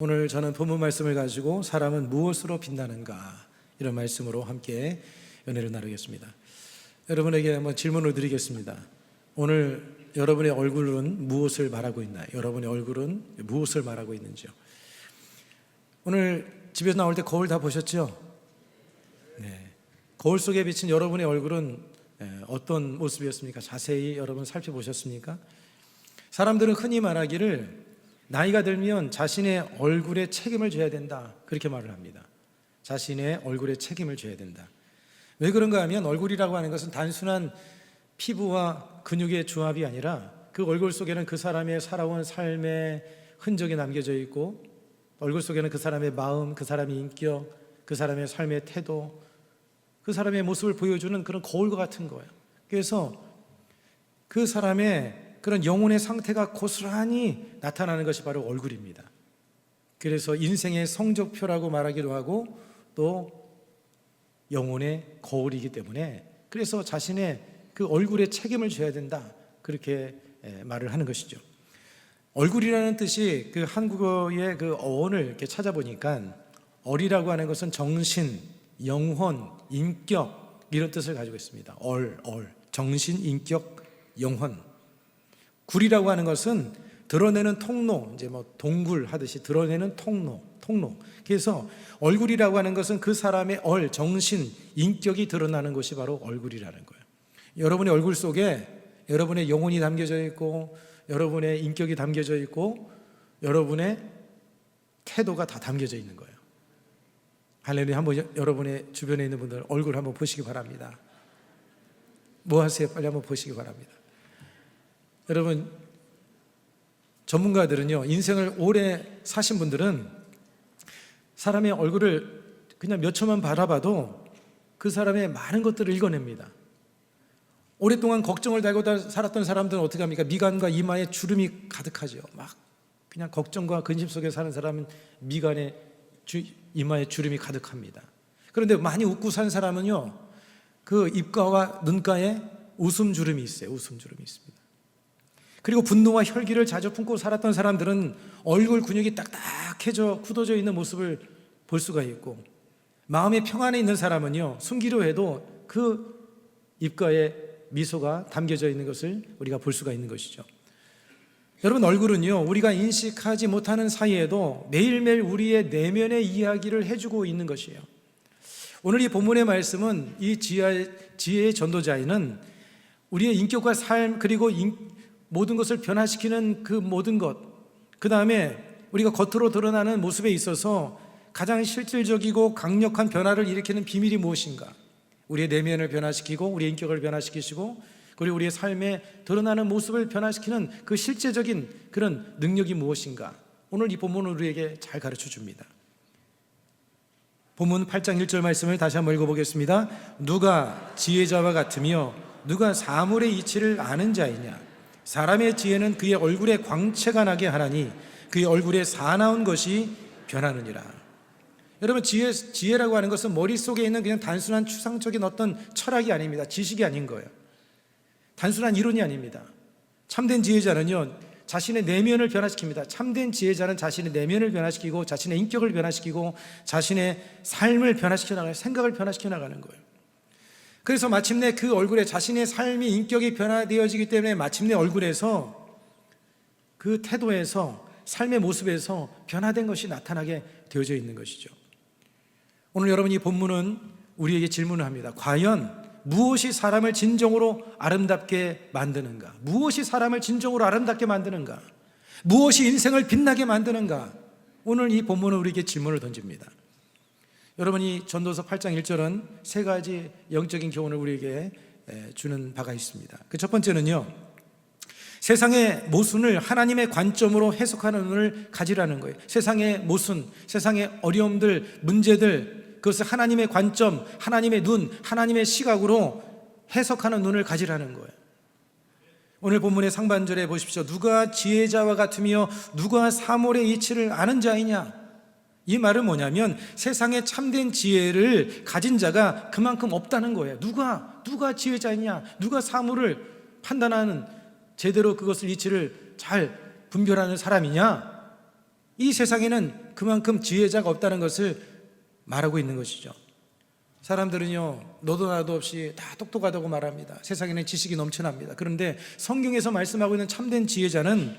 오늘 저는 본문 말씀을 가지고 사람은 무엇으로 빛나는가, 이런 말씀으로 함께 은혜를 나누겠습니다. 여러분에게 한번 질문을 드리겠습니다. 오늘 여러분의 얼굴은 무엇을 말하고 있나요? 여러분의 얼굴은 무엇을 말하고 있는지요? 오늘 집에서 나올 때 거울 다 보셨죠? 네. 거울 속에 비친 여러분의 얼굴은 어떤 모습이었습니까? 자세히 여러분 살펴보셨습니까? 사람들은 흔히 말하기를 나이가 들면 자신의 얼굴에 책임을 져야 된다, 그렇게 말을 합니다. 자신의 얼굴에 책임을 져야 된다. 왜 그런가 하면 얼굴이라고 하는 것은 단순한 피부와 근육의 조합이 아니라 그 얼굴 속에는 그 사람의 살아온 삶의 흔적이 남겨져 있고, 얼굴 속에는 그 사람의 마음, 그 사람의 인격, 그 사람의 삶의 태도, 그 사람의 모습을 보여주는 그런 거울과 같은 거예요. 그래서 그 사람의 그런 영혼의 상태가 고스란히 나타나는 것이 바로 얼굴입니다. 그래서 인생의 성적표라고 말하기도 하고, 또 영혼의 거울이기 때문에 그래서 자신의 그 얼굴에 책임을 져야 된다, 그렇게 말을 하는 것이죠. 얼굴이라는 뜻이 그 한국어의 그 어원을 이렇게 찾아보니까 얼이라고 하는 것은 정신, 영혼, 인격, 이런 뜻을 가지고 있습니다. 정신, 인격, 영혼. 굴이라고 하는 것은 드러내는 통로, 이제 뭐 동굴 하듯이 드러내는 통로. 그래서 얼굴이라고 하는 것은 그 사람의 정신, 인격이 드러나는 것이 바로 얼굴이라는 거예요. 여러분의 얼굴 속에 여러분의 영혼이 담겨져 있고, 여러분의 인격이 담겨져 있고, 여러분의 태도가 다 담겨져 있는 거예요. 할렐루야. 한번 여러분의 주변에 있는 분들 얼굴 한번 보시기 바랍니다. 뭐 하세요? 빨리 한번 보시기 바랍니다. 여러분, 전문가들은요, 인생을 오래 사신 분들은 사람의 얼굴을 그냥 몇 초만 바라봐도 그 사람의 많은 것들을 읽어냅니다. 오랫동안 걱정을 달고 살았던 사람들은 어떻게 합니까? 미간과 이마에 주름이 가득하죠. 막 그냥 걱정과 근심 속에 사는 사람은 미간에 이마에 주름이 가득합니다. 그런데 많이 웃고 산 사람은요, 그 입가와 눈가에 웃음 주름이 있어요. 웃음 주름이 있습니다. 그리고 분노와 혈기를 자주 품고 살았던 사람들은 얼굴 근육이 딱딱해져 굳어져 있는 모습을 볼 수가 있고, 마음의 평안에 있는 사람은요, 숨기려 해도 그 입가에 미소가 담겨져 있는 것을 우리가 볼 수가 있는 것이죠. 여러분, 얼굴은요, 우리가 인식하지 못하는 사이에도 매일매일 우리의 내면의 이야기를 해주고 있는 것이에요. 오늘 이 본문의 말씀은 이 지혜의 전도자에는 우리의 인격과 삶, 그리고 모든 것을 변화시키는 그 모든 것, 그 다음에 우리가 겉으로 드러나는 모습에 있어서 가장 실질적이고 강력한 변화를 일으키는 비밀이 무엇인가, 우리의 내면을 변화시키고 우리의 인격을 변화시키시고 그리고 우리의 삶에 드러나는 모습을 변화시키는 그 실제적인 그런 능력이 무엇인가, 오늘 이 본문은 우리에게 잘 가르쳐 줍니다. 본문 8장 1절 말씀을 다시 한번 읽어보겠습니다. 누가 지혜자와 같으며 누가 사물의 이치를 아는 자이냐? 사람의 지혜는 그의 얼굴에 광채가 나게 하나니 그의 얼굴에 사나운 것이 변하느니라. 여러분, 지혜라고 하는 것은 머릿속에 있는 그냥 단순한 추상적인 어떤 철학이 아닙니다. 지식이 아닌 거예요. 단순한 이론이 아닙니다. 참된 지혜자는요, 자신의 내면을 변화시킵니다. 참된 지혜자는 자신의 내면을 변화시키고 자신의 인격을 변화시키고 자신의 삶을 변화시켜 나가는, 생각을 변화시켜 나가는 거예요. 그래서 마침내 그 얼굴에 자신의 삶이, 인격이 변화되어지기 때문에 마침내 얼굴에서, 그 태도에서, 삶의 모습에서 변화된 것이 나타나게 되어져 있는 것이죠. 오늘 여러분, 이 본문은 우리에게 질문을 합니다. 과연 무엇이 사람을 진정으로 아름답게 만드는가? 무엇이 사람을 진정으로 아름답게 만드는가? 무엇이 인생을 빛나게 만드는가? 오늘 이 본문은 우리에게 질문을 던집니다. 여러분이 전도서 8장 1절은 세 가지 영적인 교훈을 우리에게 주는 바가 있습니다. 그 첫 번째는요, 세상의 모순을 하나님의 관점으로 해석하는 눈을 가지라는 거예요. 세상의 모순, 세상의 어려움들, 문제들, 그것을 하나님의 관점, 하나님의 눈, 하나님의 시각으로 해석하는 눈을 가지라는 거예요. 오늘 본문의 상반절에 보십시오. 누가 지혜자와 같으며 누가 사물의 이치를 아는 자이냐? 이 말은 뭐냐면 세상에 참된 지혜를 가진 자가 그만큼 없다는 거예요. 누가 지혜자이냐? 누가 사물을 판단하는, 제대로 그것을 이치를 잘 분별하는 사람이냐? 이 세상에는 그만큼 지혜자가 없다는 것을 말하고 있는 것이죠. 사람들은요, 너도 나도 없이 다 똑똑하다고 말합니다. 세상에는 지식이 넘쳐납니다. 그런데 성경에서 말씀하고 있는 참된 지혜자는,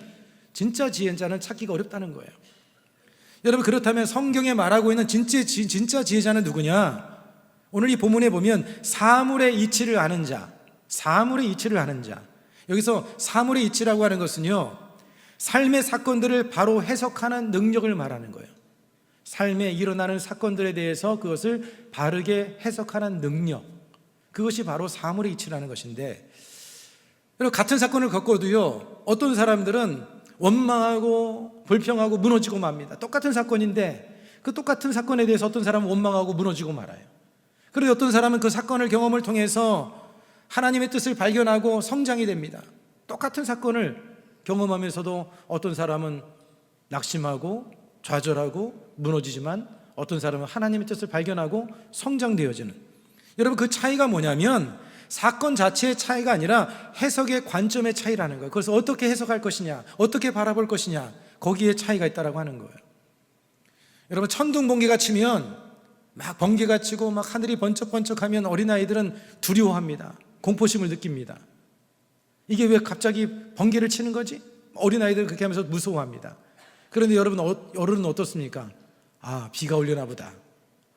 진짜 지혜자는 찾기가 어렵다는 거예요. 여러분, 그렇다면 성경에 말하고 있는 진짜 지혜자는 누구냐? 오늘 이 본문에 보면 사물의 이치를 아는 자, 사물의 이치를 아는 자. 여기서 사물의 이치라고 하는 것은요, 삶의 사건들을 바로 해석하는 능력을 말하는 거예요. 삶에 일어나는 사건들에 대해서 그것을 바르게 해석하는 능력, 그것이 바로 사물의 이치라는 것인데, 여러분, 같은 사건을 겪어도요, 어떤 사람들은 원망하고 불평하고 무너지고 맙니다. 똑같은 사건인데 그 똑같은 사건에 대해서 어떤 사람은 원망하고 무너지고 말아요. 그리고 어떤 사람은 그 사건을 경험을 통해서 하나님의 뜻을 발견하고 성장이 됩니다. 똑같은 사건을 경험하면서도 어떤 사람은 낙심하고 좌절하고 무너지지만 어떤 사람은 하나님의 뜻을 발견하고 성장되어지는, 여러분, 그 차이가 뭐냐면 사건 자체의 차이가 아니라 해석의 관점의 차이라는 거예요. 그래서 어떻게 해석할 것이냐, 어떻게 바라볼 것이냐, 거기에 차이가 있다라고 하는 거예요. 여러분, 천둥 번개가 치면 막 번개가 치고 막 하늘이 번쩍번쩍하면 어린아이들은 두려워합니다. 공포심을 느낍니다. 이게 왜 갑자기 번개를 치는 거지? 어린아이들은 그렇게 하면서 무서워합니다. 그런데 여러분, 어른은 어떻습니까? 아, 비가 오려나 보다.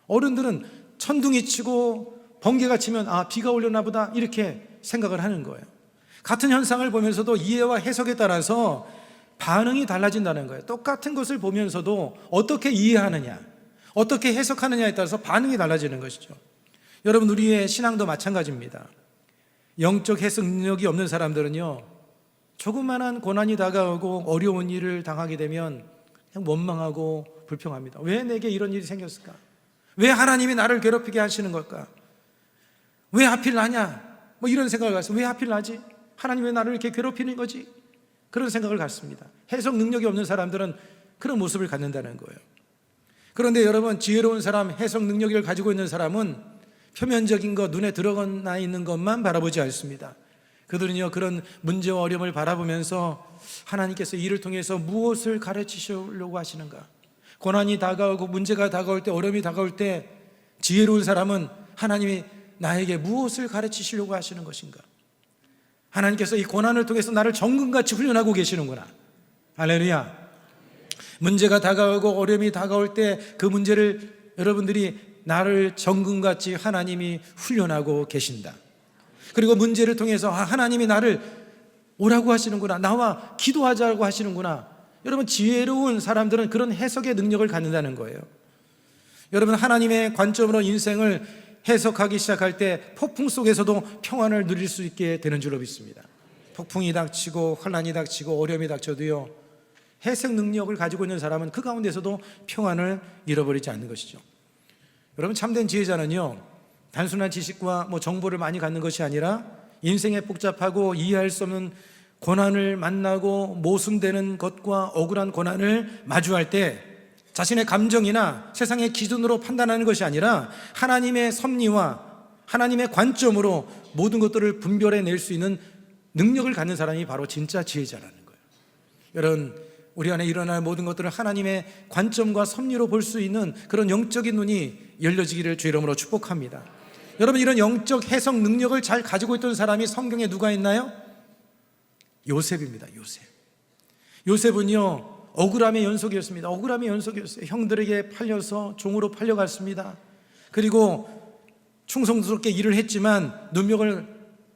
어른들은 천둥이 치고 번개가 치면 아, 비가 오려나 보다, 이렇게 생각을 하는 거예요. 같은 현상을 보면서도 이해와 해석에 따라서 반응이 달라진다는 거예요. 똑같은 것을 보면서도 어떻게 이해하느냐, 어떻게 해석하느냐에 따라서 반응이 달라지는 것이죠. 여러분, 우리의 신앙도 마찬가지입니다. 영적 해석 능력이 없는 사람들은요, 조그만한 고난이 다가오고 어려운 일을 당하게 되면 그냥 원망하고 불평합니다. 왜 내게 이런 일이 생겼을까? 왜 하나님이 나를 괴롭히게 하시는 걸까? 왜 하필 나냐? 뭐 이런 생각을 갖습니다. 왜 하필 나지? 하나님 왜 나를 이렇게 괴롭히는 거지? 그런 생각을 갖습니다. 해석 능력이 없는 사람들은 그런 모습을 갖는다는 거예요. 그런데 여러분, 지혜로운 사람, 해석 능력을 가지고 있는 사람은 표면적인 것, 눈에 들어가 있는 것만 바라보지 않습니다. 그들은요, 그런 문제와 어려움을 바라보면서 하나님께서 이를 통해서 무엇을 가르치시려고 하시는가? 고난이 다가오고 문제가 다가올 때, 어려움이 다가올 때 지혜로운 사람은 하나님이 나에게 무엇을 가르치시려고 하시는 것인가? 하나님께서 이 고난을 통해서 나를 정금같이 훈련하고 계시는구나. 할렐루야. 문제가 다가오고 어려움이 다가올 때 그 문제를 여러분들이 나를 정금같이 하나님이 훈련하고 계신다. 그리고 문제를 통해서 하나님이 나를 오라고 하시는구나, 나와 기도하자고 하시는구나. 여러분, 지혜로운 사람들은 그런 해석의 능력을 갖는다는 거예요. 여러분, 하나님의 관점으로 인생을 해석하기 시작할 때 폭풍 속에서도 평안을 누릴 수 있게 되는 줄로 믿습니다. 폭풍이 닥치고 환난이 닥치고 어려움이 닥쳐도요, 해석 능력을 가지고 있는 사람은 그 가운데서도 평안을 잃어버리지 않는 것이죠. 여러분, 참된 지혜자는요, 단순한 지식과 정보를 많이 갖는 것이 아니라 인생의 복잡하고 이해할 수 없는 고난을 만나고 모순되는 것과 억울한 고난을 마주할 때 자신의 감정이나 세상의 기준으로 판단하는 것이 아니라 하나님의 섭리와 하나님의 관점으로 모든 것들을 분별해낼 수 있는 능력을 갖는 사람이 바로 진짜 지혜자라는 거예요. 여러분, 우리 안에 일어날 모든 것들을 하나님의 관점과 섭리로 볼 수 있는 그런 영적인 눈이 열려지기를 주 이름으로 축복합니다. 여러분, 이런 영적 해석 능력을 잘 가지고 있던 사람이 성경에 누가 있나요? 요셉입니다. 요셉은요, 억울함의 연속이었습니다. 억울함의 연속이었어요. 형들에게 팔려서 종으로 팔려갔습니다. 그리고 충성스럽게 일을 했지만 눈명을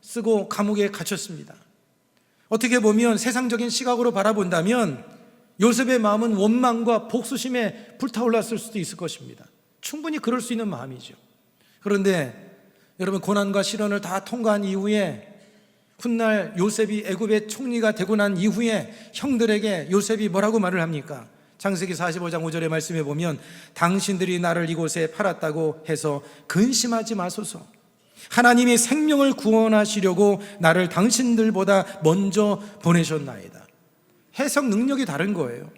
쓰고 감옥에 갇혔습니다. 어떻게 보면 세상적인 시각으로 바라본다면 요셉의 마음은 원망과 복수심에 불타올랐을 수도 있을 것입니다. 충분히 그럴 수 있는 마음이죠. 그런데 여러분, 고난과 시련을 다 통과한 이후에 훗날 요셉이 애굽의 총리가 되고 난 이후에 형들에게 요셉이 뭐라고 말을 합니까? 창세기 45장 5절의 말씀에 보면 당신들이 나를 이곳에 팔았다고 해서 근심하지 마소서. 하나님이 생명을 구원하시려고 나를 당신들보다 먼저 보내셨나이다. 해석 능력이 다른 거예요.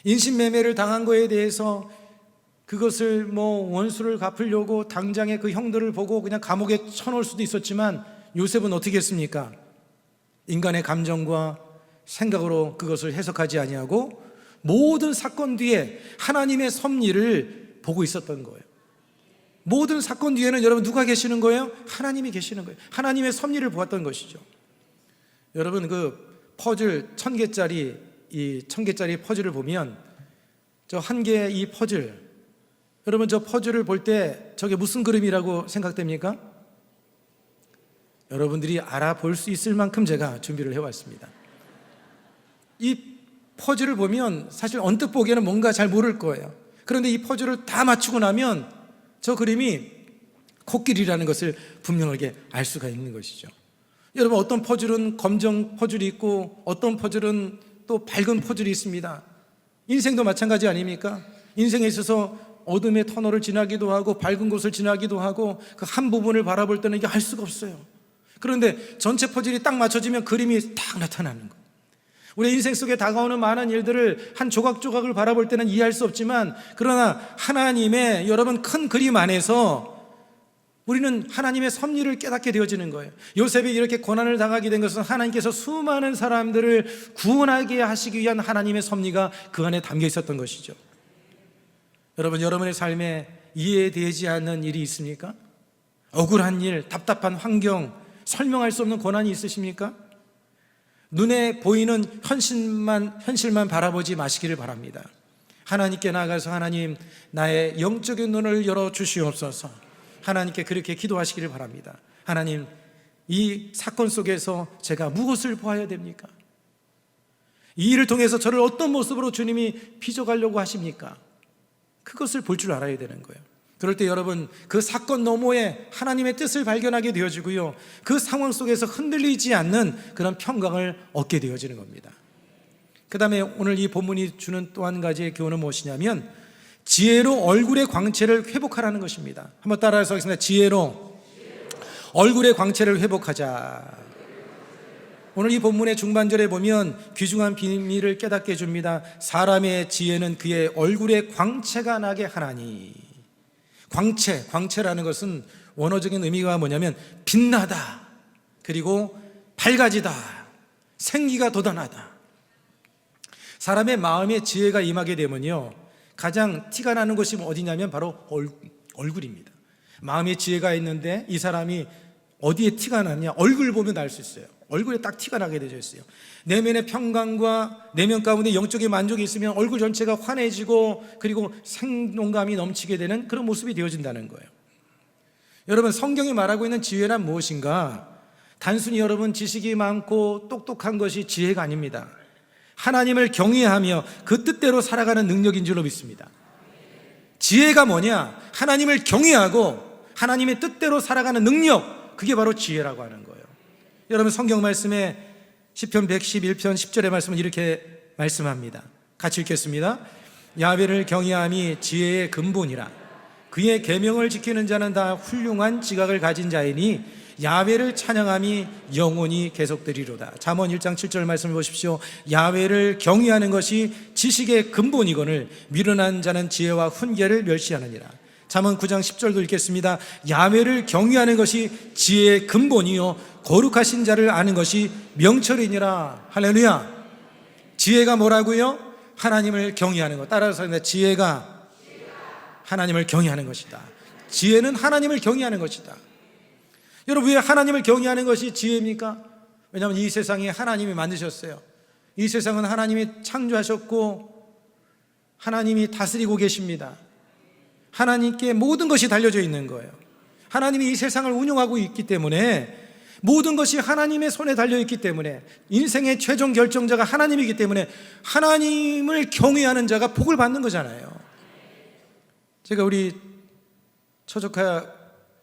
인신매매를 당한 거에 대해서 그것을 원수를 갚으려고 당장에 그 형들을 보고 그냥 감옥에 쳐놓을 수도 있었지만 요셉은 어떻게 했습니까? 인간의 감정과 생각으로 그것을 해석하지 아니하고 모든 사건 뒤에 하나님의 섭리를 보고 있었던 거예요. 모든 사건 뒤에는 여러분 누가 계시는 거예요? 하나님이 계시는 거예요. 하나님의 섭리를 보았던 것이죠. 여러분 그 퍼즐 1000개짜리 이 1000개짜리 퍼즐을 보면 저 한 개의 이 퍼즐, 여러분 저 퍼즐을 볼 때 저게 무슨 그림이라고 생각됩니까? 여러분들이 알아볼 수 있을 만큼 제가 준비를 해왔습니다. 이 퍼즐을 보면 사실 언뜻 보기에는 뭔가 잘 모를 거예요. 그런데 이 퍼즐을 다 맞추고 나면 저 그림이 코끼리라는 것을 분명하게 알 수가 있는 것이죠. 여러분 어떤 퍼즐은 검정 퍼즐이 있고 어떤 퍼즐은 또 밝은 퍼즐이 있습니다. 인생도 마찬가지 아닙니까? 인생에 있어서 어둠의 터널을 지나기도 하고 밝은 곳을 지나기도 하고 그 한 부분을 바라볼 때는 이게 알 수가 없어요. 그런데 전체 퍼즐이 딱 맞춰지면 그림이 딱 나타나는 거예요. 우리 인생 속에 다가오는 많은 일들을 한 조각조각을 바라볼 때는 이해할 수 없지만, 그러나 하나님의 여러분 큰 그림 안에서 우리는 하나님의 섭리를 깨닫게 되어지는 거예요. 요셉이 이렇게 고난을 당하게 된 것은 하나님께서 수많은 사람들을 구원하게 하시기 위한 하나님의 섭리가 그 안에 담겨 있었던 것이죠. 여러분, 여러분의 삶에 이해되지 않는 일이 있습니까? 억울한 일, 답답한 환경, 설명할 수 없는 고난이 있으십니까? 눈에 보이는 현실만 바라보지 마시기를 바랍니다. 하나님께 나아가서 하나님, 나의 영적인 눈을 열어 주시옵소서. 하나님께 그렇게 기도하시기를 바랍니다. 하나님, 이 사건 속에서 제가 무엇을 보아야 됩니까? 이 일을 통해서 저를 어떤 모습으로 주님이 빚어가려고 하십니까? 그것을 볼 줄 알아야 되는 거예요. 그럴 때 여러분 그 사건 너머에 하나님의 뜻을 발견하게 되어지고요, 그 상황 속에서 흔들리지 않는 그런 평강을 얻게 되어지는 겁니다. 그 다음에 오늘 이 본문이 주는 또 한 가지의 교훈은 무엇이냐면 지혜로 얼굴의 광채를 회복하라는 것입니다. 한번 따라해서 하겠습니다. 지혜로 얼굴의 광채를 회복하자. 오늘 이 본문의 중반절에 보면 귀중한 비밀을 깨닫게 해줍니다. 사람의 지혜는 그의 얼굴에 광채가 나게 하나니. 광채라는 것은 원어적인 의미가 뭐냐면 빛나다, 그리고 밝아지다, 생기가 돋아나다. 사람의 마음에 지혜가 임하게 되면요, 가장 티가 나는 것이 어디냐면 바로 얼굴입니다. 마음에 지혜가 있는데 이 사람이 어디에 티가 나냐? 얼굴 보면 알 수 있어요. 얼굴에 딱 티가 나게 되어 있어요. 내면의 평강과 내면 가운데 영적인 만족이 있으면 얼굴 전체가 환해지고 그리고 생동감이 넘치게 되는 그런 모습이 되어진다는 거예요. 여러분, 성경이 말하고 있는 지혜란 무엇인가? 단순히 여러분 지식이 많고 똑똑한 것이 지혜가 아닙니다. 하나님을 경외하며 그 뜻대로 살아가는 능력인 줄로 믿습니다. 지혜가 뭐냐? 하나님을 경외하고 하나님의 뜻대로 살아가는 능력, 그게 바로 지혜라고 하는 거예요. 여러분, 성경 말씀에 시편 111편 10절의 말씀은 이렇게 말씀합니다. 같이 읽겠습니다. 야훼를 경외함이 지혜의 근본이라. 그의 계명을 지키는 자는 다 훌륭한 지각을 가진 자이니 야훼를 찬양함이 영원히 계속되리로다. 잠언 1장 7절 말씀을 보십시오. 야훼를 경외하는 것이 지식의 근본이거늘 미련한 자는 지혜와 훈계를 멸시하느니라. 잠언 9장 10절도 읽겠습니다. 야훼를 경외하는 것이 지혜의 근본이요 거룩하신 자를 아는 것이 명철이니라. 할렐루야. 지혜가 뭐라고요? 하나님을 경외하는 것. 따라서 지혜가 하나님을 경외하는 것이다. 지혜는 하나님을 경외하는 것이다. 여러분, 왜 하나님을 경외하는 것이 지혜입니까? 왜냐하면 이 세상에 하나님이 만드셨어요. 이 세상은 하나님이 창조하셨고 하나님이 다스리고 계십니다. 하나님께 모든 것이 달려져 있는 거예요. 하나님이 이 세상을 운영하고 있기 때문에, 모든 것이 하나님의 손에 달려있기 때문에, 인생의 최종 결정자가 하나님이기 때문에 하나님을 경외하는 자가 복을 받는 거잖아요. 제가 우리 처조카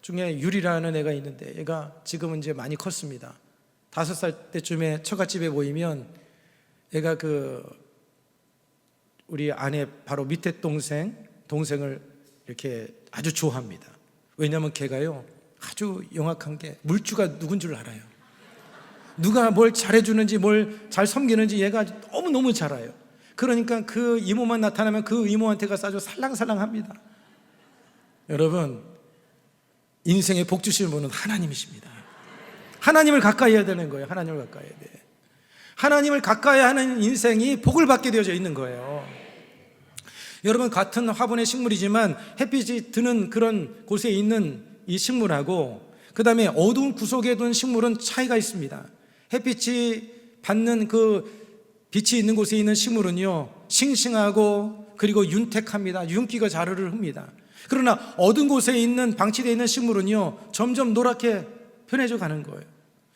중에 유리라는 애가 있는데, 얘가 지금은 이제 많이 컸습니다. 5살 때쯤에 처갓집에 모이면 얘가 우리 아내 바로 밑에 동생을 이렇게 아주 좋아합니다. 왜냐하면 걔가요 아주 영악한 게 물주가 누군 줄 알아요. 누가 뭘 잘해주는지 뭘 잘 섬기는지 얘가 너무너무 잘 알아요. 그러니까 그 이모만 나타나면 그 이모한테 가서 아주 살랑살랑합니다. 여러분, 인생에 복 주시는 분은 하나님이십니다. 하나님을 가까이 해야 되는 거예요. 하나님을 가까이 해야 돼. 하나님을 가까이 하는 인생이 복을 받게 되어져 있는 거예요. 여러분, 같은 화분의 식물이지만 햇빛이 드는 그런 곳에 있는 이 식물하고 그 다음에 어두운 구석에 둔 식물은 차이가 있습니다. 햇빛이 받는 그 빛이 있는 곳에 있는 식물은요, 싱싱하고 그리고 윤택합니다. 윤기가 자르르 흡니다. 그러나 어두운 곳에 있는 방치되어 있는 식물은요, 점점 노랗게 변해져 가는 거예요.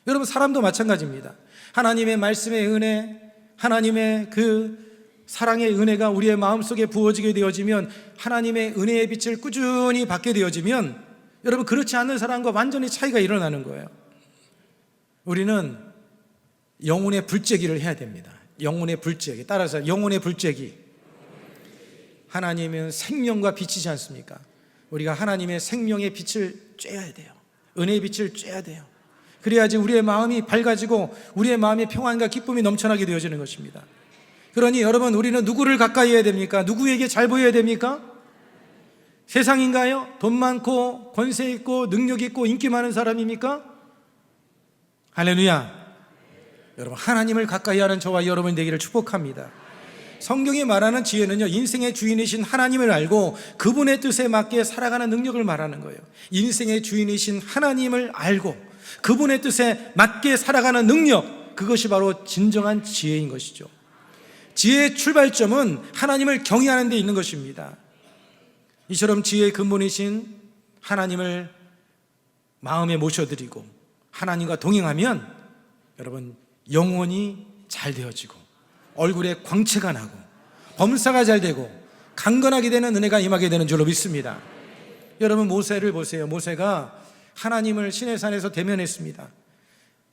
여러분, 사람도 마찬가지입니다. 하나님의 말씀의 은혜, 하나님의 그 사랑의 은혜가 우리의 마음속에 부어지게 되어지면, 하나님의 은혜의 빛을 꾸준히 받게 되어지면, 여러분, 그렇지 않는 사람과 완전히 차이가 일어나는 거예요. 우리는 영혼의 불쬐기를 해야 됩니다. 영혼의 불쬐기. 따라서 영혼의 불쬐기. 하나님은 생명과 빛이지 않습니까? 우리가 하나님의 생명의 빛을 쬐야 돼요. 은혜의 빛을 쬐야 돼요. 그래야지 우리의 마음이 밝아지고 우리의 마음에 평안과 기쁨이 넘쳐나게 되어지는 것입니다. 그러니 여러분, 우리는 누구를 가까이 해야 됩니까? 누구에게 잘 보여야 됩니까? 세상인가요? 돈 많고 권세 있고 능력 있고 인기 많은 사람입니까? 할렐루야. 여러분, 하나님을 가까이 하는 저와 여러분이 되기를 축복합니다. 성경이 말하는 지혜는요, 인생의 주인이신 하나님을 알고 그분의 뜻에 맞게 살아가는 능력을 말하는 거예요. 인생의 주인이신 하나님을 알고 그분의 뜻에 맞게 살아가는 능력, 그것이 바로 진정한 지혜인 것이죠. 지혜의 출발점은 하나님을 경외하는 데 있는 것입니다. 이처럼 지혜의 근본이신 하나님을 마음에 모셔드리고 하나님과 동행하면 여러분, 영혼이 잘 되어지고 얼굴에 광채가 나고 범사가 잘 되고 강건하게 되는 은혜가 임하게 되는 줄로 믿습니다. 여러분, 모세를 보세요. 모세가 하나님을 시내산에서 대면했습니다.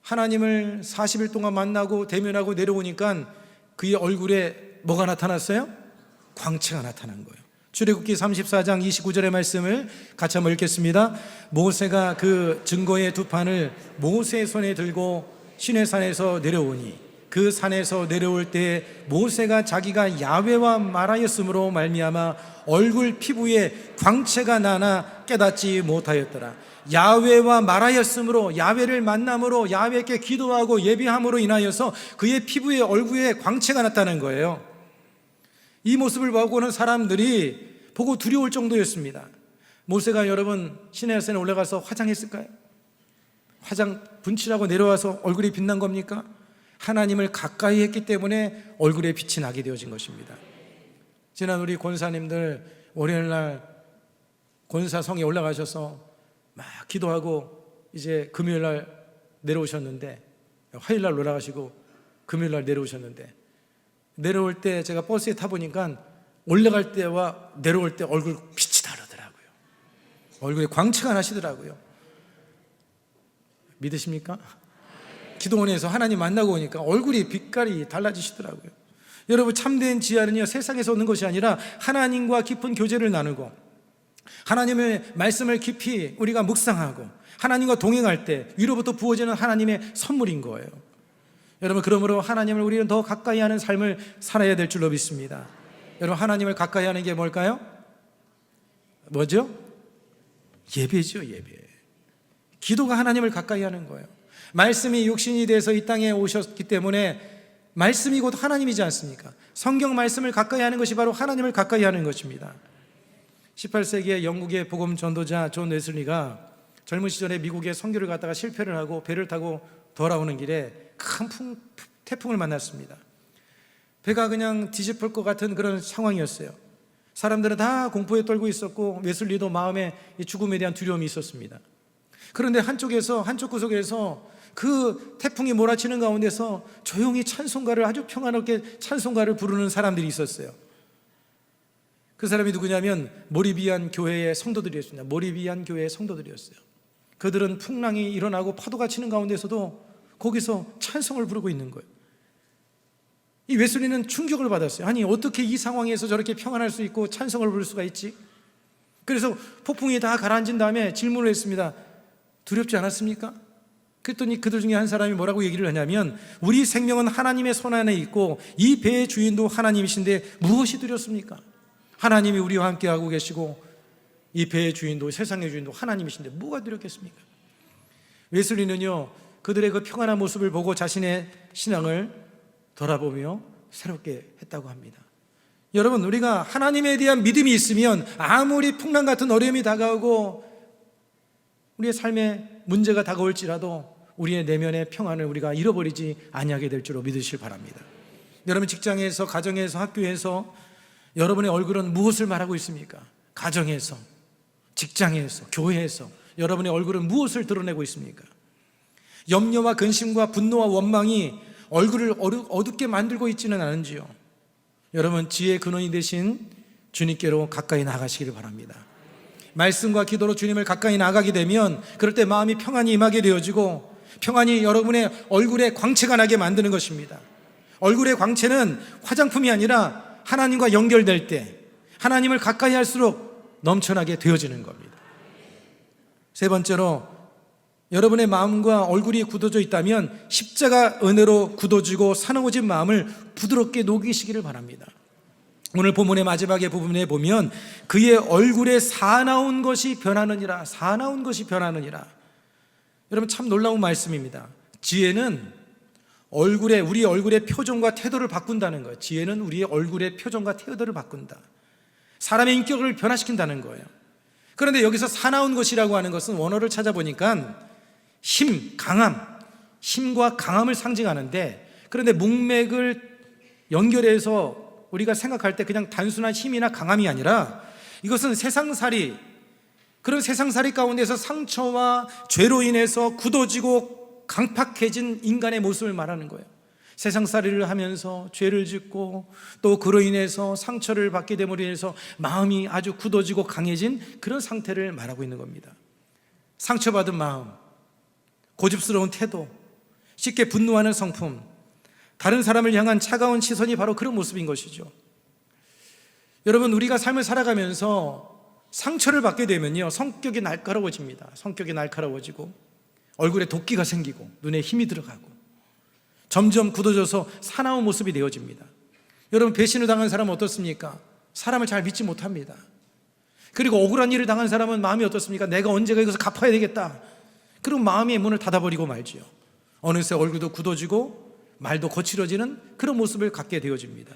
하나님을 40일 동안 만나고 대면하고 내려오니까 그의 얼굴에 뭐가 나타났어요? 광채가 나타난 거예요. 출애굽기 34장 29절의 말씀을 같이 한번 읽겠습니다. 모세가 그 증거의 두 판을 모세의 손에 들고 시내산에서 내려오니 그 산에서 내려올 때 모세가 자기가 야훼와 말하였으므로 말미암아 얼굴 피부에 광채가 나나 깨닫지 못하였더라. 야훼와 말하였으므로, 야훼를 만남으로, 야훼께 기도하고 예비함으로 인하여서 그의 피부에 얼굴에 광채가 났다는 거예요. 이 모습을 보고는 사람들이 보고 두려울 정도였습니다. 모세가 여러분 시내산에 올라가서 화장했을까요? 화장 분칠하고 내려와서 얼굴이 빛난 겁니까? 하나님을 가까이 했기 때문에 얼굴에 빛이 나게 되어진 것입니다. 지난 우리 권사님들 월요일날 권사성에 올라가셔서 막 기도하고 이제 금요일날 내려오셨는데, 화요일날 올라가시고 금요일날 내려오셨는데, 내려올 때 제가 버스에 타보니까 올라갈 때와 내려올 때 얼굴 빛이 다르더라고요. 얼굴에 광채가 나시더라고요. 믿으십니까? 기도원에서 하나님 만나고 오니까 얼굴이 빛깔이 달라지시더라고요. 여러분, 참된 지혜는요, 세상에서 오는 것이 아니라 하나님과 깊은 교제를 나누고 하나님의 말씀을 깊이 우리가 묵상하고 하나님과 동행할 때 위로부터 부어지는 하나님의 선물인 거예요. 여러분, 그러므로 하나님을 우리는 더 가까이 하는 삶을 살아야 될 줄로 믿습니다. 여러분, 하나님을 가까이 하는 게 뭘까요? 뭐죠? 예배죠, 예배. 기도가 하나님을 가까이 하는 거예요. 말씀이 육신이 돼서 이 땅에 오셨기 때문에 말씀이 곧 하나님이지 않습니까? 성경 말씀을 가까이 하는 것이 바로 하나님을 가까이 하는 것입니다. 18세기의 영국의 복음 전도자 존 웨슬리가 젊은 시절에 미국에 선교를 갔다가 실패를 하고 배를 타고 돌아오는 길에 큰 태풍을 만났습니다. 배가 그냥 뒤집힐 것 같은 그런 상황이었어요. 사람들은 다 공포에 떨고 있었고 웨슬리도 마음에 죽음에 대한 두려움이 있었습니다. 그런데 한쪽 구석에서 그 태풍이 몰아치는 가운데서 조용히 찬송가를, 아주 평안하게 찬송가를 부르는 사람들이 있었어요. 그 사람이 누구냐면 모리비안 교회의 성도들이었습니다. 모리비안 교회의 성도들이었어요. 그들은 풍랑이 일어나고 파도가 치는 가운데서도 거기서 찬송을 부르고 있는 거예요. 이 웨슬리는 충격을 받았어요. 아니, 어떻게 이 상황에서 저렇게 평안할 수 있고 찬송을 부를 수가 있지? 그래서 폭풍이 다 가라앉은 다음에 질문을 했습니다. 두렵지 않았습니까? 그랬더니 그들 중에 한 사람이 뭐라고 얘기를 하냐면, 우리 생명은 하나님의 손 안에 있고 이 배의 주인도 하나님이신데 무엇이 두렵습니까? 하나님이 우리와 함께하고 계시고 이 배의 주인도, 세상의 주인도 하나님이신데 뭐가 두렵겠습니까? 웨슬리는요, 그들의 그 평안한 모습을 보고 자신의 신앙을 돌아보며 새롭게 했다고 합니다. 여러분, 우리가 하나님에 대한 믿음이 있으면 아무리 풍랑 같은 어려움이 다가오고 우리의 삶에 문제가 다가올지라도 우리의 내면의 평안을 우리가 잃어버리지 아니하게 될 줄로 믿으시길 바랍니다. 여러분, 직장에서, 가정에서, 학교에서 여러분의 얼굴은 무엇을 말하고 있습니까? 가정에서, 직장에서, 교회에서 여러분의 얼굴은 무엇을 드러내고 있습니까? 염려와 근심과 분노와 원망이 얼굴을 어둡게 만들고 있지는 않은지요? 여러분, 지혜의 근원이 되신 주님께로 가까이 나가시기를 바랍니다. 말씀과 기도로 주님을 가까이 나가게 되면 그럴 때 마음이 평안이 임하게 되어지고 평안이 여러분의 얼굴에 광채가 나게 만드는 것입니다. 얼굴의 광채는 화장품이 아니라 하나님과 연결될 때 하나님을 가까이 할수록 넘쳐나게 되어지는 겁니다. 세 번째로, 여러분의 마음과 얼굴이 굳어져 있다면 십자가 은혜로 굳어지고 사나워진 마음을 부드럽게 녹이시기를 바랍니다. 오늘 본문의 마지막에 부분에 보면 그의 얼굴에 사나운 것이 변하느니라, 사나운 것이 변하느니라. 여러분, 참 놀라운 말씀입니다. 지혜는 우리 얼굴의 표정과 태도를 바꾼다는 거예요. 지혜는 우리의 얼굴의 표정과 태도를 바꾼다. 사람의 인격을 변화시킨다는 거예요. 그런데 여기서 사나운 것이라고 하는 것은 원어를 찾아보니까 힘, 강함, 힘과 강함을 상징하는데, 그런데 문맥을 연결해서 우리가 생각할 때 그냥 단순한 힘이나 강함이 아니라 이것은 세상살이, 그런 세상살이 가운데서 상처와 죄로 인해서 굳어지고 강팍해진 인간의 모습을 말하는 거예요. 세상살이를 하면서 죄를 짓고 또 그로 인해서 상처를 받게 됨으로 인해서 마음이 아주 굳어지고 강해진 그런 상태를 말하고 있는 겁니다. 상처받은 마음, 고집스러운 태도, 쉽게 분노하는 성품, 다른 사람을 향한 차가운 시선이 바로 그런 모습인 것이죠. 여러분, 우리가 삶을 살아가면서 상처를 받게 되면요, 성격이 날카로워집니다. 성격이 날카로워지고 얼굴에 도끼가 생기고 눈에 힘이 들어가고 점점 굳어져서 사나운 모습이 되어집니다. 여러분, 배신을 당한 사람은 어떻습니까? 사람을 잘 믿지 못합니다. 그리고 억울한 일을 당한 사람은 마음이 어떻습니까? 내가 언제가 이것을 갚아야 되겠다. 그리고 마음의 문을 닫아버리고 말지요. 어느새 얼굴도 굳어지고 말도 거칠어지는 그런 모습을 갖게 되어집니다.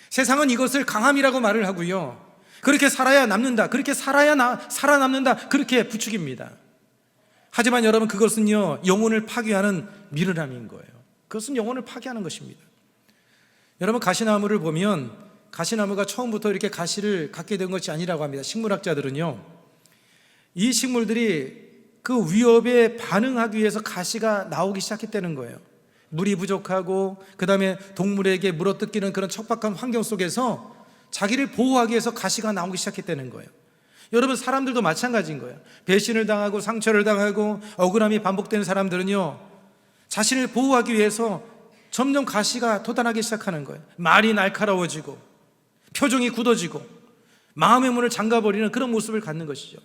세상은 이것을 강함이라고 말을 하고요, 그렇게 살아야 남는다, 그렇게 살아남는다, 그렇게 부추깁니다. 하지만 여러분, 그것은요, 영혼을 파괴하는 미련함인 거예요. 그것은 영혼을 파괴하는 것입니다. 여러분, 가시나무를 보면 가시나무가 처음부터 이렇게 가시를 갖게 된 것이 아니라고 합니다. 식물학자들은요, 이 식물들이 그 위협에 반응하기 위해서 가시가 나오기 시작했다는 거예요. 물이 부족하고 그 다음에 동물에게 물어뜯기는 그런 척박한 환경 속에서 자기를 보호하기 위해서 가시가 나오기 시작했다는 거예요. 여러분, 사람들도 마찬가지인 거예요. 배신을 당하고 상처를 당하고 억울함이 반복되는 사람들은요, 자신을 보호하기 위해서 점점 가시가 돋아나기 시작하는 거예요. 말이 날카로워지고 표정이 굳어지고 마음의 문을 잠가버리는 그런 모습을 갖는 것이죠.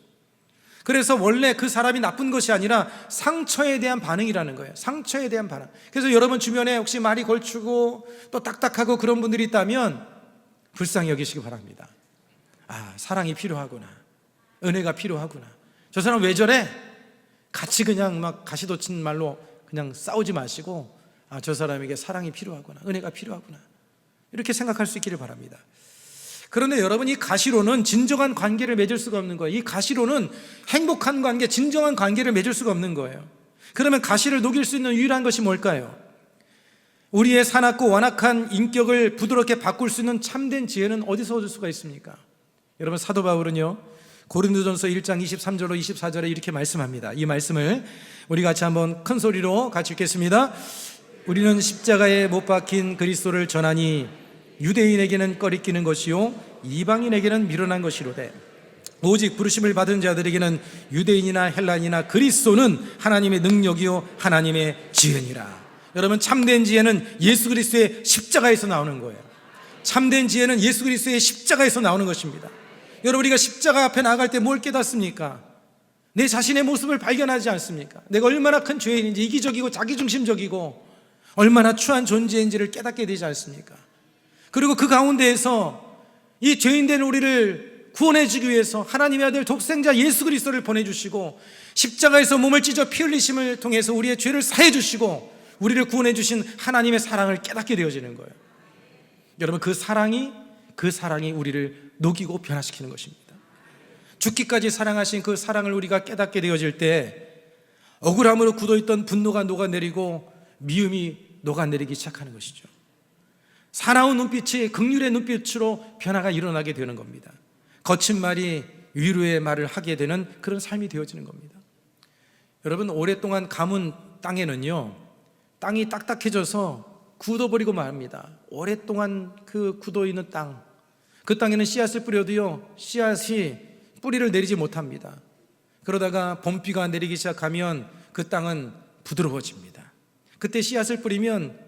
그래서 원래 그 사람이 나쁜 것이 아니라 상처에 대한 반응이라는 거예요. 상처에 대한 반응. 그래서 여러분 주변에 혹시 말이 걸치고 또 딱딱하고 그런 분들이 있다면 불쌍히 여기시기 바랍니다. 아, 사랑이 필요하구나, 은혜가 필요하구나. 저 사람 왜 저래? 같이 그냥 막 가시돋친 말로 그냥 싸우지 마시고, 아, 저 사람에게 사랑이 필요하구나, 은혜가 필요하구나, 이렇게 생각할 수 있기를 바랍니다. 그런데 여러분, 이 가시로는 진정한 관계를 맺을 수가 없는 거예요. 이 가시로는 행복한 관계, 진정한 관계를 맺을 수가 없는 거예요. 그러면 가시를 녹일 수 있는 유일한 것이 뭘까요? 우리의 사납고 완악한 인격을 부드럽게 바꿀 수 있는 참된 지혜는 어디서 얻을 수가 있습니까? 여러분, 사도 바울은요, 고린도전서 1장 23절로 24절에 이렇게 말씀합니다. 이 말씀을 우리 같이 한번 큰 소리로 같이 읽겠습니다. 우리는 십자가에 못 박힌 그리스도를 전하니 유대인에게는 꺼리끼는 것이요 이방인에게는 미련한 것이로되 오직 부르심을 받은 자들에게는 유대인이나 헬라인이나 그리스도는 하나님의 능력이요 하나님의 지혜니라. 여러분, 참된 지혜는 예수 그리스도의 십자가에서 나오는 거예요. 참된 지혜는 예수 그리스도의 십자가에서 나오는 것입니다. 여러분, 우리가 십자가 앞에 나갈 때 뭘 깨닫습니까? 내 자신의 모습을 발견하지 않습니까? 내가 얼마나 큰 죄인인지, 이기적이고 자기중심적이고 얼마나 추한 존재인지를 깨닫게 되지 않습니까? 그리고 그 가운데에서 이 죄인된 우리를 구원해 주기 위해서 하나님의 아들 독생자 예수 그리스도를 보내주시고 십자가에서 몸을 찢어 피 흘리심을 통해서 우리의 죄를 사해 주시고 우리를 구원해 주신 하나님의 사랑을 깨닫게 되어지는 거예요. 여러분, 그 사랑이 우리를 녹이고 변화시키는 것입니다. 죽기까지 사랑하신 그 사랑을 우리가 깨닫게 되어질 때 억울함으로 굳어있던 분노가 녹아내리고 미움이 녹아내리기 시작하는 것이죠. 사나운 눈빛이 긍휼의 눈빛으로 변화가 일어나게 되는 겁니다. 거친 말이 위로의 말을 하게 되는 그런 삶이 되어지는 겁니다. 여러분, 오랫동안 가문 땅에는요, 땅이 딱딱해져서 굳어버리고 말합니다. 오랫동안 그 굳어있는 땅, 그 땅에는 씨앗을 뿌려도요, 씨앗이 뿌리를 내리지 못합니다. 그러다가 봄비가 내리기 시작하면 그 땅은 부드러워집니다. 그때 씨앗을 뿌리면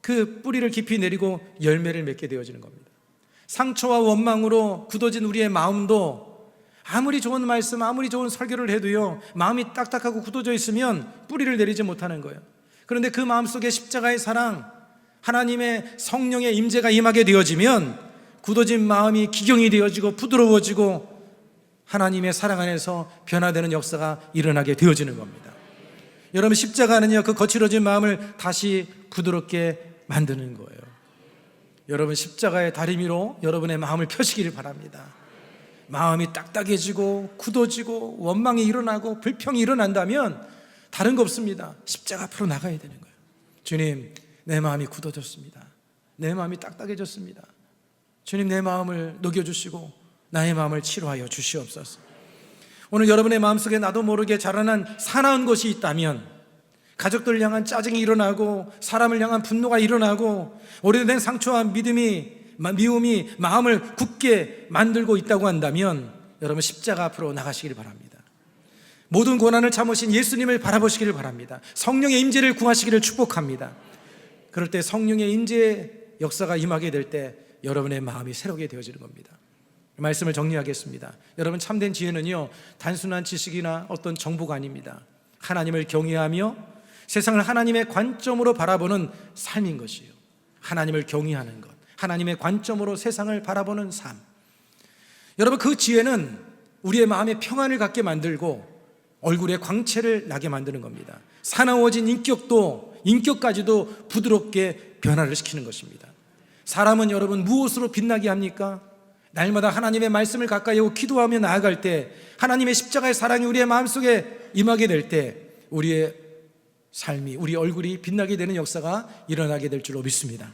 그 뿌리를 깊이 내리고 열매를 맺게 되어지는 겁니다. 상처와 원망으로 굳어진 우리의 마음도 아무리 좋은 말씀, 아무리 좋은 설교를 해도요, 마음이 딱딱하고 굳어져 있으면 뿌리를 내리지 못하는 거예요. 그런데 그 마음속에 십자가의 사랑, 하나님의 성령의 임재가 임하게 되어지면 굳어진 마음이 기경이 되어지고 부드러워지고 하나님의 사랑 안에서 변화되는 역사가 일어나게 되어지는 겁니다. 여러분, 십자가는요, 그 거칠어진 마음을 다시 부드럽게 만드는 거예요. 여러분, 십자가의 다리미로 여러분의 마음을 펴시기를 바랍니다. 마음이 딱딱해지고 굳어지고 원망이 일어나고 불평이 일어난다면 다른 거 없습니다. 십자가 앞으로 나가야 되는 거예요. 주님, 내 마음이 굳어졌습니다. 내 마음이 딱딱해졌습니다. 주님, 내 마음을 녹여주시고 나의 마음을 치료하여 주시옵소서. 오늘 여러분의 마음속에 나도 모르게 자라난 사나운 것이 있다면, 가족들을 향한 짜증이 일어나고 사람을 향한 분노가 일어나고 오래된 상처와 미움이 마음을 굳게 만들고 있다고 한다면 여러분, 십자가 앞으로 나가시길 바랍니다. 모든 고난을 참으신 예수님을 바라보시기를 바랍니다. 성령의 임재를 구하시기를 축복합니다. 그럴 때 성령의 임재의 역사가 임하게 될 때 여러분의 마음이 새롭게 되어지는 겁니다. 말씀을 정리하겠습니다. 여러분, 참된 지혜는요, 단순한 지식이나 어떤 정보가 아닙니다. 하나님을 경외하며 세상을 하나님의 관점으로 바라보는 삶인 것이에요. 하나님을 경외하는 것, 하나님의 관점으로 세상을 바라보는 삶. 여러분, 그 지혜는 우리의 마음에 평안을 갖게 만들고 얼굴에 광채를 나게 만드는 겁니다. 사나워진 인격까지도 부드럽게 변화를 시키는 것입니다. 사람은 여러분 무엇으로 빛나게 합니까? 날마다 하나님의 말씀을 가까이 하고 기도하며 나아갈 때, 하나님의 십자가의 사랑이 우리의 마음속에 임하게 될 때 우리의 삶이, 우리 얼굴이 빛나게 되는 역사가 일어나게 될 줄로 믿습니다.